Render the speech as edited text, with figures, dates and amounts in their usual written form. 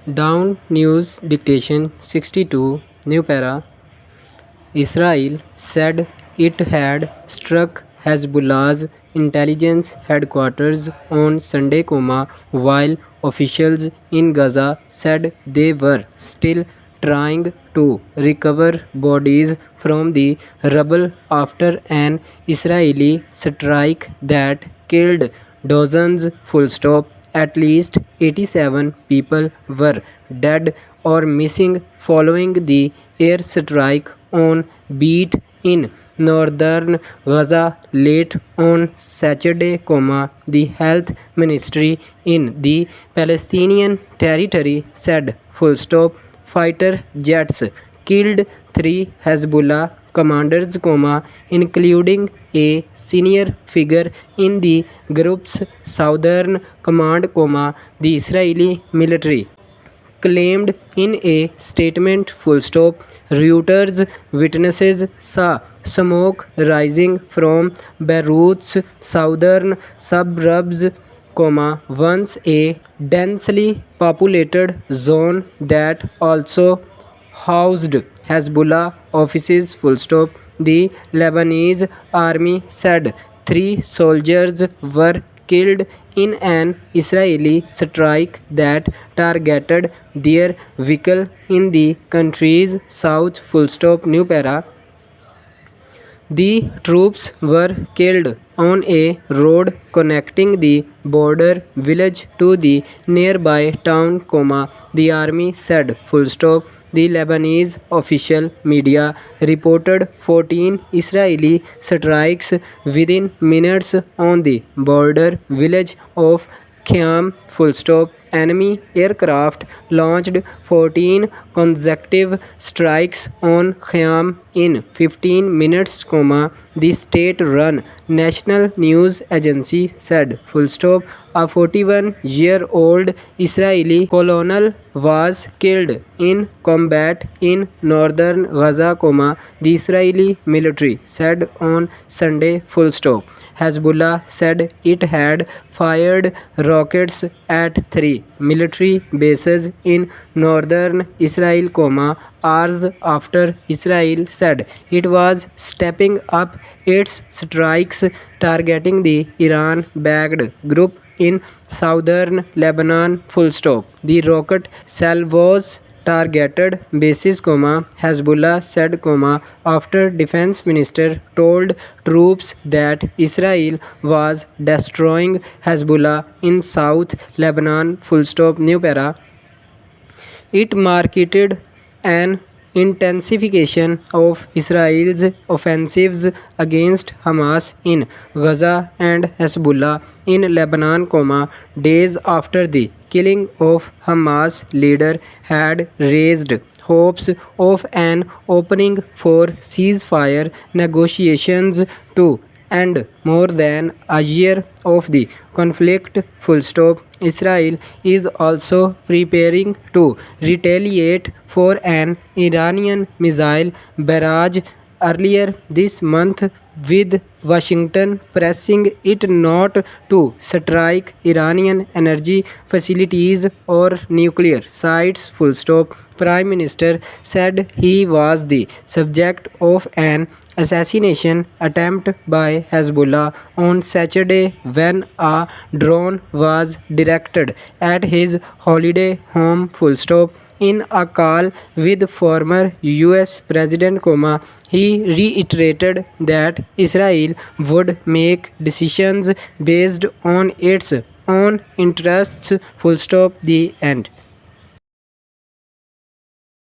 Down News Dictation 62 New Para. Israel said it had struck Hezbollah's intelligence headquarters on Sunday, while officials in Gaza said they were still trying to recover bodies from the rubble after an Israeli strike that killed dozens. At least 87 people were dead or missing following the airstrike on Beat in northern Gaza late on Saturday, the health ministry in the Palestinian territory said. Fighter jets killed 3 Hezbollah commanders, including a senior figure in the group's southern command, the Israeli military claimed in a statement. Reuters witnesses saw smoke rising from Beirut's southern suburbs, once a densely populated zone that also housed Hezbollah offices. The Lebanese army said 3 soldiers were killed in an Israeli strike that targeted their vehicle in the country's south. New Para. The troops were killed on a road connecting the border village to the nearby town, the army said. The Lebanese official media reported 14 Israeli strikes within minutes on the border village of Khiam. Enemy aircraft launched 14 consecutive strikes on Khiam in 15 minutes, the state-run national news agency said. A 41-year-old Israeli colonel was killed in combat in northern Gaza, the Israeli military said on Sunday. Hezbollah said it had fired rockets at 3 military bases in northern Israel, hours after Israel said it was stepping up its strikes targeting the Iran-backed group in southern Lebanon. The rocket salvos targeted bases, Hezbollah said, after defense minister told troops that Israel was destroying Hezbollah in South Lebanon. New Para. It marketed an intensification of Israel's offensives against Hamas in Gaza and Hezbollah in Lebanon, days after the killing of Hamas leader had raised hopes of an opening for ceasefire negotiations to end more than a year of the conflict. Israel is also preparing to retaliate for an Iranian missile barrage earlier this month, with Washington pressing it not to strike Iranian energy facilities or nuclear sites. Prime Minister said he was the subject of an assassination attempt by Hezbollah on Saturday when a drone was directed at his holiday home. In a call with former US President, he reiterated that Israel would make decisions based on its own interests. The end.